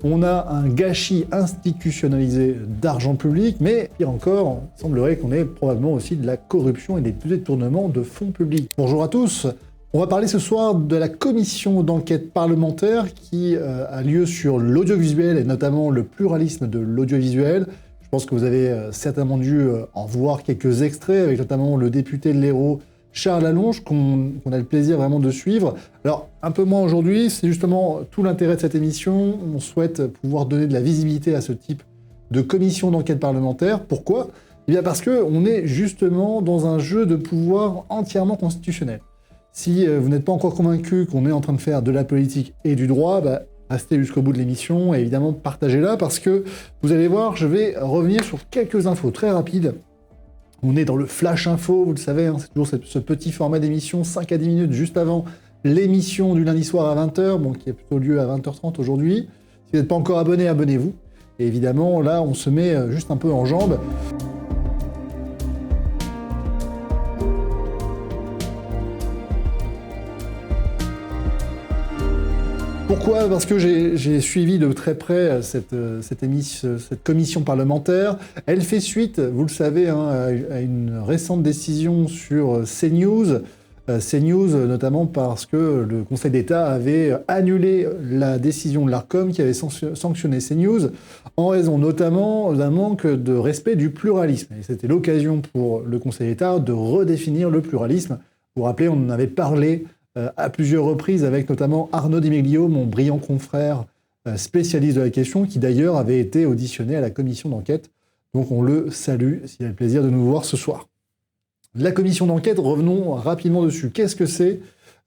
on a un gâchis institutionnalisé d'argent public, mais pire encore, il semblerait qu'on ait probablement aussi de la corruption et des détournements de fonds publics. Bonjour à tous, on va parler ce soir de la commission d'enquête parlementaire qui a lieu sur l'audiovisuel et notamment le pluralisme de l'audiovisuel. Je pense que vous avez certainement dû en voir quelques extraits avec notamment le député de l'Hérault, Charles Allonge, qu'on a le plaisir vraiment de suivre. Alors, un peu moins aujourd'hui, c'est justement tout l'intérêt de cette émission. On souhaite pouvoir donner de la visibilité à ce type de commission d'enquête parlementaire. Pourquoi ? Eh bien parce qu'on est justement dans un jeu de pouvoir entièrement constitutionnel. Si vous n'êtes pas encore convaincu qu'on est en train de faire de la politique et du droit, restez jusqu'au bout de l'émission et évidemment partagez-la parce que vous allez voir, je vais revenir sur quelques infos très rapides. On est dans le Flash Info, vous le savez, c'est toujours ce petit format d'émission, 5 à 10 minutes juste avant l'émission du lundi soir à 20h, qui a plutôt lieu à 20h30 aujourd'hui. Si vous n'êtes pas encore abonné, abonnez-vous. Et évidemment, là, on se met juste un peu en jambes. Pourquoi ? Parce que j'ai suivi de très près cette commission parlementaire. Elle fait suite, vous le savez, à une récente décision sur CNews. CNews, notamment parce que le Conseil d'État avait annulé la décision de l'Arcom qui avait sanctionné CNews en raison notamment d'un manque de respect du pluralisme. Et c'était l'occasion pour le Conseil d'État de redéfinir le pluralisme. Vous vous rappelez, on en avait parlé à plusieurs reprises avec notamment Arnaud Di Meglio, mon brillant confrère spécialiste de la question, qui d'ailleurs avait été auditionné à la commission d'enquête. Donc on le salue s'il a le plaisir de nous voir ce soir. La commission d'enquête, revenons rapidement dessus. Qu'est-ce que c'est ?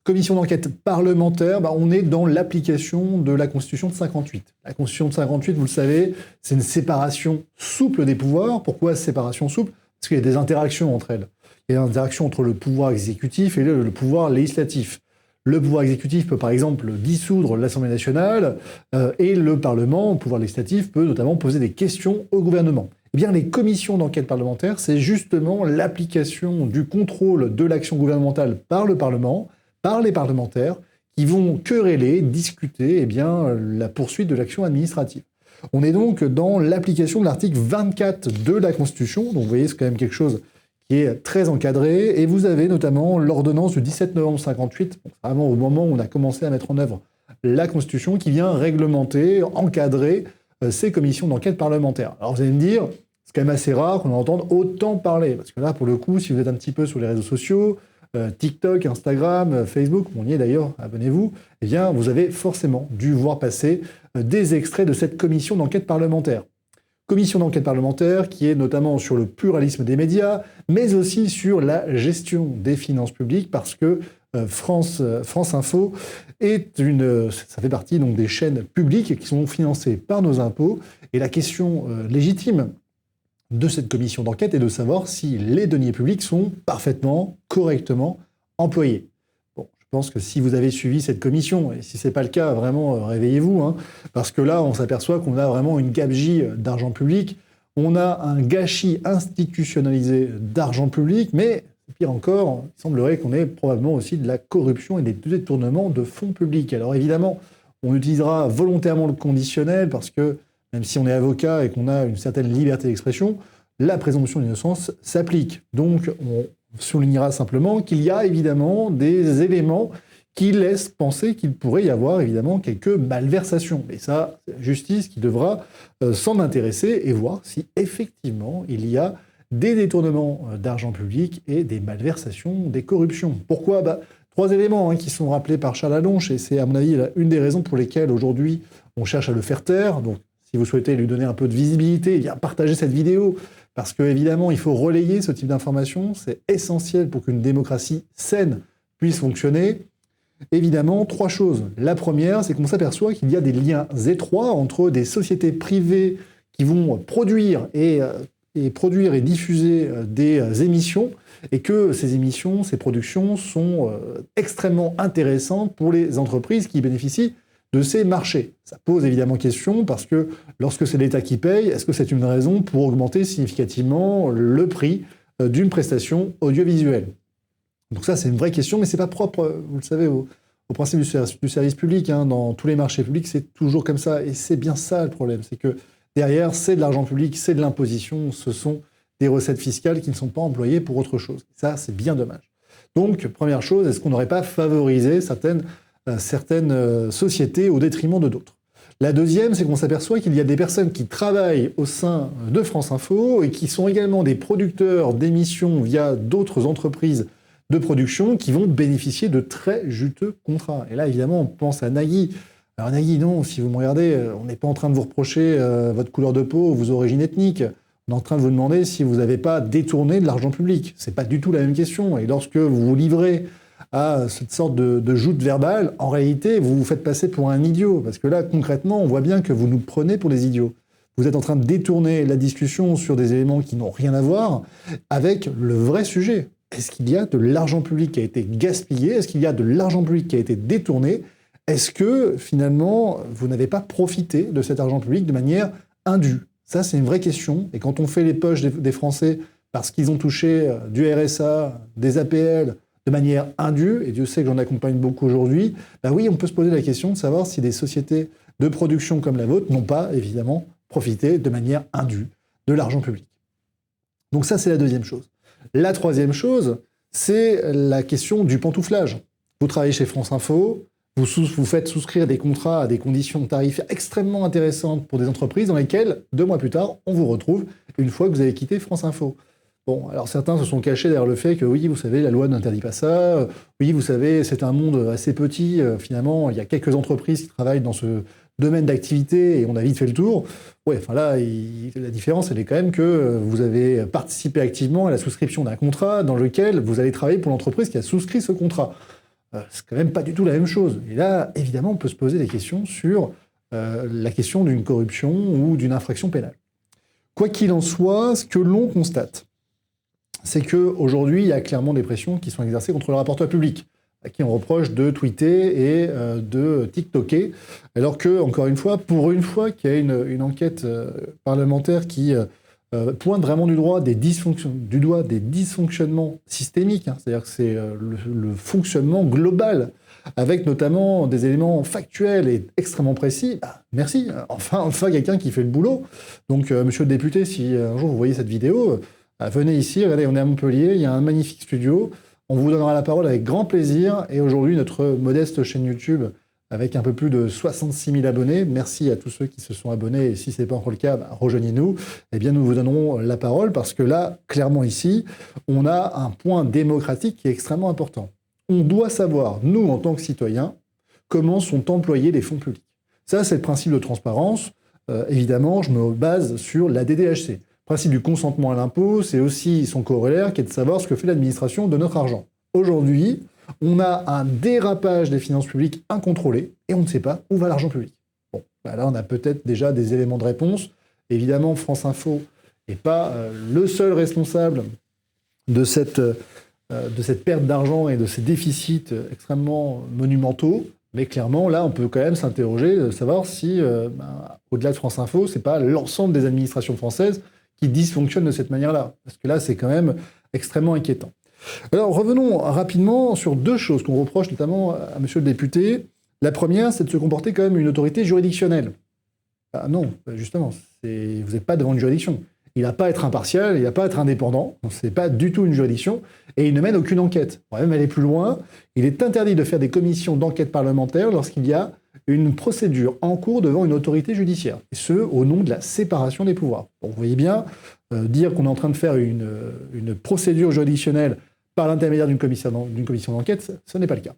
Commission d'enquête parlementaire, on est dans l'application de la Constitution de 58. La Constitution de 58, vous le savez, c'est une séparation souple des pouvoirs. Pourquoi séparation souple ? Parce qu'il y a des interactions entre elles. Il y a une interaction entre le pouvoir exécutif et le pouvoir législatif. Le pouvoir exécutif peut par exemple dissoudre l'Assemblée nationale et le Parlement, le pouvoir législatif, peut notamment poser des questions au gouvernement. Eh bien, les commissions d'enquête parlementaire, c'est justement l'application du contrôle de l'action gouvernementale par le Parlement, par les parlementaires, qui vont quereller, discuter la poursuite de l'action administrative. On est donc dans l'application de l'article 24 de la Constitution, donc vous voyez, c'est quand même quelque chose qui est très encadré, et vous avez notamment l'ordonnance du 17 novembre 58, vraiment au moment où on a commencé à mettre en œuvre la Constitution, qui vient réglementer, encadrer ces commissions d'enquête parlementaire. Alors vous allez me dire, c'est quand même assez rare qu'on en entende autant parler, parce que là, pour le coup, si vous êtes un petit peu sur les réseaux sociaux, TikTok, Instagram, Facebook, on y est d'ailleurs, abonnez-vous, eh bien, vous avez forcément dû voir passer des extraits de cette commission d'enquête parlementaire. Commission d'enquête parlementaire qui est notamment sur le pluralisme des médias, mais aussi sur la gestion des finances publiques, parce que France Info ça fait partie donc des chaînes publiques qui sont financées par nos impôts. Et la question légitime de cette commission d'enquête est de savoir si les deniers publics sont parfaitement, correctement employés. Je pense que si vous avez suivi cette commission, et si ce n'est pas le cas, vraiment, réveillez-vous, parce que là, on s'aperçoit qu'on a vraiment une gabegie d'argent public, on a un gâchis institutionnalisé d'argent public, mais pire encore, il semblerait qu'on ait probablement aussi de la corruption et des détournements de fonds publics. Alors évidemment, on utilisera volontairement le conditionnel, parce que même si on est avocat et qu'on a une certaine liberté d'expression, la présomption d'innocence s'applique. Donc on soulignera simplement qu'il y a évidemment des éléments qui laissent penser qu'il pourrait y avoir évidemment quelques malversations. Et ça, c'est la justice qui devra s'en intéresser et voir si effectivement il y a des détournements d'argent public et des malversations, des corruptions. Pourquoi ? 3 éléments qui sont rappelés par Charles Allonge, et c'est à mon avis une des raisons pour lesquelles aujourd'hui on cherche à le faire taire. Donc si vous souhaitez lui donner un peu de visibilité, partagez cette vidéo. Parce qu'évidemment, il faut relayer ce type d'informations, c'est essentiel pour qu'une démocratie saine puisse fonctionner. Évidemment, 3 choses. La première, c'est qu'on s'aperçoit qu'il y a des liens étroits entre des sociétés privées qui vont produire et diffuser des émissions, et que ces émissions, ces productions sont extrêmement intéressantes pour les entreprises qui bénéficient de ces marchés. Ça pose évidemment question parce que lorsque c'est l'État qui paye, est-ce que c'est une raison pour augmenter significativement le prix d'une prestation audiovisuelle ? Donc ça, c'est une vraie question, mais c'est pas propre, vous le savez, au principe du service public. Hein. Dans tous les marchés publics, c'est toujours comme ça. Et c'est bien ça le problème. C'est que derrière, c'est de l'argent public, c'est de l'imposition. Ce sont des recettes fiscales qui ne sont pas employées pour autre chose. Ça, c'est bien dommage. Donc, première chose, est-ce qu'on n'aurait pas favorisé certaines sociétés au détriment de d'autres? La deuxième, c'est qu'on s'aperçoit qu'il y a des personnes qui travaillent au sein de France Info et qui sont également des producteurs d'émissions via d'autres entreprises de production qui vont bénéficier de très juteux contrats. Et là, évidemment, on pense à Nagui. Alors Nagui, non, si vous me regardez, on n'est pas en train de vous reprocher votre couleur de peau ou vos origines ethniques. On est en train de vous demander si vous n'avez pas détourné de l'argent public. C'est pas du tout la même question. Et lorsque vous vous livrez à cette sorte de joute verbale, en réalité, vous vous faites passer pour un idiot. Parce que là, concrètement, on voit bien que vous nous prenez pour des idiots. Vous êtes en train de détourner la discussion sur des éléments qui n'ont rien à voir avec le vrai sujet. Est-ce qu'il y a de l'argent public qui a été gaspillé? Est-ce qu'il y a de l'argent public qui a été détourné? Est-ce que, finalement, vous n'avez pas profité de cet argent public de manière indue? Ça, c'est une vraie question. Et quand on fait les poches des Français parce qu'ils ont touché du RSA, des APL, de manière indue, et Dieu sait que j'en accompagne beaucoup aujourd'hui, bah oui, on peut se poser la question de savoir si des sociétés de production comme la vôtre n'ont pas, évidemment, profité de manière indue de l'argent public. Donc ça, c'est la deuxième chose. La troisième chose, c'est la question du pantouflage. Vous travaillez chez France Info, vous faites souscrire des contrats à des conditions tarifaires extrêmement intéressantes pour des entreprises dans lesquelles, 2 mois plus tard, on vous retrouve une fois que vous avez quitté France Info. Bon, alors certains se sont cachés derrière le fait que oui, vous savez, la loi n'interdit pas ça, oui, vous savez, c'est un monde assez petit, finalement, il y a quelques entreprises qui travaillent dans ce domaine d'activité et on a vite fait le tour. Ouais, enfin là, la différence, elle est quand même que vous avez participé activement à la souscription d'un contrat dans lequel vous allez travailler pour l'entreprise qui a souscrit ce contrat. C'est quand même pas du tout la même chose. Et là, évidemment, on peut se poser des questions sur la question d'une corruption ou d'une infraction pénale. Quoi qu'il en soit, ce que l'on constate, c'est qu'aujourd'hui, il y a clairement des pressions qui sont exercées contre le rapporteur public, à qui on reproche de tweeter et de tiktoker, alors que, encore une fois, pour une fois qu'il y a une enquête parlementaire qui pointe vraiment du doigt des dysfonctionnements systémiques, hein, c'est-à-dire que c'est le fonctionnement global, avec notamment des éléments factuels et extrêmement précis. Bah, merci, enfin quelqu'un qui fait le boulot. Donc, monsieur le député, si un jour vous voyez cette vidéo, venez ici, regardez, on est à Montpellier, il y a un magnifique studio, on vous donnera la parole avec grand plaisir, et aujourd'hui, notre modeste chaîne YouTube, avec un peu plus de 66 000 abonnés, merci à tous ceux qui se sont abonnés, et si ce n'est pas encore le cas, bah, rejoignez-nous, eh bien nous vous donnerons la parole, parce que là, clairement ici, on a un point démocratique qui est extrêmement important. On doit savoir, nous, en tant que citoyens, comment sont employés les fonds publics. Ça, c'est le principe de transparence. Évidemment, je me base sur la DDHC. Le principe du consentement à l'impôt, c'est aussi son corollaire qui est de savoir ce que fait l'administration de notre argent. Aujourd'hui, on a un dérapage des finances publiques incontrôlé et on ne sait pas où va l'argent public. Bon, bah là, on a peut-être déjà des éléments de réponse. Évidemment, France Info n'est pas le seul responsable de cette perte d'argent et de ces déficits extrêmement monumentaux. Mais clairement, là, on peut quand même s'interroger, de savoir si, au-delà de France Info, c'est pas l'ensemble des administrations françaises qui dysfonctionnent de cette manière-là. Parce que là, c'est quand même extrêmement inquiétant. Alors, revenons rapidement sur 2 choses qu'on reproche notamment à monsieur le député. La première, c'est de se comporter comme une autorité juridictionnelle. Ah non, justement, vous n'êtes pas devant une juridiction. Il n'a pas à être impartial, il n'a pas à être indépendant, ce n'est pas du tout une juridiction, et il ne mène aucune enquête. On va même aller plus loin, il est interdit de faire des commissions d'enquête parlementaire lorsqu'il y a une procédure en cours devant une autorité judiciaire, et ce, au nom de la séparation des pouvoirs. Donc, vous voyez bien, dire qu'on est en train de faire une procédure juridictionnelle par l'intermédiaire d'une commission d'enquête, ce n'est pas le cas.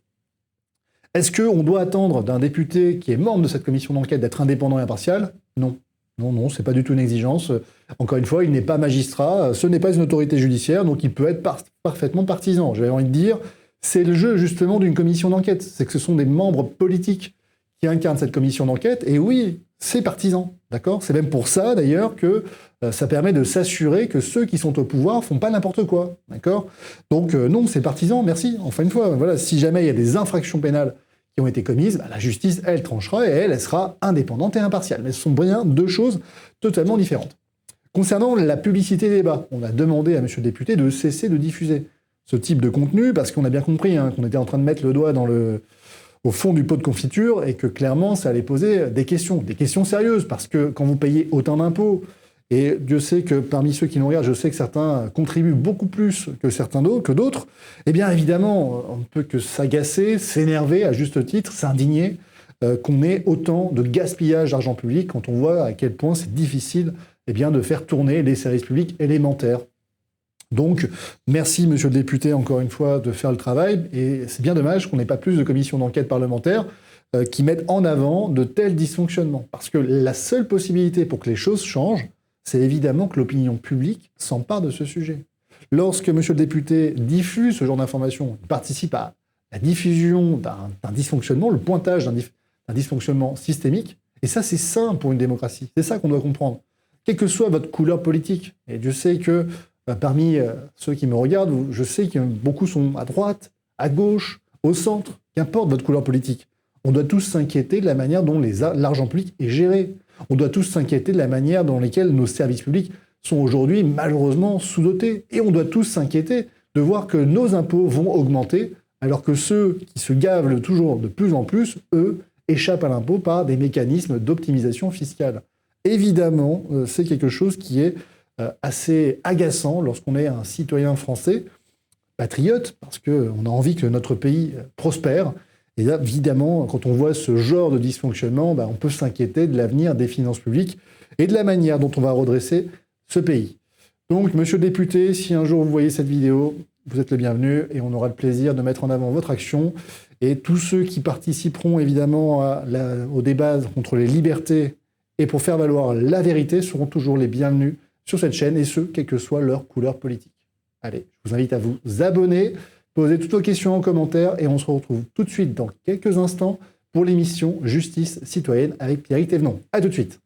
Est-ce qu'on doit attendre d'un député qui est membre de cette commission d'enquête d'être indépendant et impartial? Non. Non, c'est pas du tout une exigence. Encore une fois, il n'est pas magistrat, ce n'est pas une autorité judiciaire, donc il peut être parfaitement partisan. J'avais envie de dire, c'est le jeu justement d'une commission d'enquête. C'est que ce sont des membres politiques qui incarnent cette commission d'enquête, et oui, c'est partisan, d'accord? C'est même pour ça, d'ailleurs, que ça permet de s'assurer que ceux qui sont au pouvoir font pas n'importe quoi, d'accord? Donc non, c'est partisan, merci. Enfin une fois, voilà, si jamais il y a des infractions pénales qui ont été commises, bah, la justice, elle tranchera et elle sera indépendante et impartiale. Mais ce sont bien 2 choses totalement différentes. Concernant la publicité débat, on a demandé à monsieur le député de cesser de diffuser ce type de contenu, parce qu'on a bien compris qu'on était en train de mettre le doigt dans le au fond du pot de confiture et que clairement, ça allait poser des questions sérieuses, parce que quand vous payez autant d'impôts, et Dieu sait que parmi ceux qui nous regardent, je sais que certains contribuent beaucoup plus que d'autres, eh bien évidemment, on ne peut que s'agacer, s'énerver à juste titre, s'indigner qu'on ait autant de gaspillage d'argent public quand on voit à quel point c'est difficile de faire tourner les services publics élémentaires. Donc, merci, monsieur le député, encore une fois, de faire le travail. Et c'est bien dommage qu'on n'ait pas plus de commissions d'enquête parlementaires qui mettent en avant de tels dysfonctionnements. Parce que la seule possibilité pour que les choses changent, c'est évidemment que l'opinion publique s'empare de ce sujet. Lorsque monsieur le député diffuse ce genre d'informations, il participe à la diffusion d'un dysfonctionnement, le pointage d'un dysfonctionnement systémique, et ça, c'est sain pour une démocratie. C'est ça qu'on doit comprendre. Quelle que soit votre couleur politique, et Dieu sait que parmi ceux qui me regardent, je sais que beaucoup sont à droite, à gauche, au centre, qu'importe votre couleur politique. On doit tous s'inquiéter de la manière dont l'argent public est géré. On doit tous s'inquiéter de la manière dans laquelle nos services publics sont aujourd'hui malheureusement sous-dotés. Et on doit tous s'inquiéter de voir que nos impôts vont augmenter, alors que ceux qui se gavent toujours de plus en plus, eux, échappent à l'impôt par des mécanismes d'optimisation fiscale. Évidemment, c'est quelque chose qui est assez agaçant lorsqu'on est un citoyen français, patriote, parce qu'on a envie que notre pays prospère. Et là, évidemment, quand on voit ce genre de dysfonctionnement, on peut s'inquiéter de l'avenir des finances publiques et de la manière dont on va redresser ce pays. Donc, monsieur le député, si un jour vous voyez cette vidéo, vous êtes le bienvenu et on aura le plaisir de mettre en avant votre action. Et tous ceux qui participeront évidemment au débat contre les libertés et pour faire valoir la vérité seront toujours les bienvenus sur cette chaîne, et ce, quelle que soit leur couleur politique. Allez, je vous invite à vous abonner, poser toutes vos questions en commentaire, et on se retrouve tout de suite dans quelques instants pour l'émission Justice citoyenne avec Pierrick Thévenon. À tout de suite.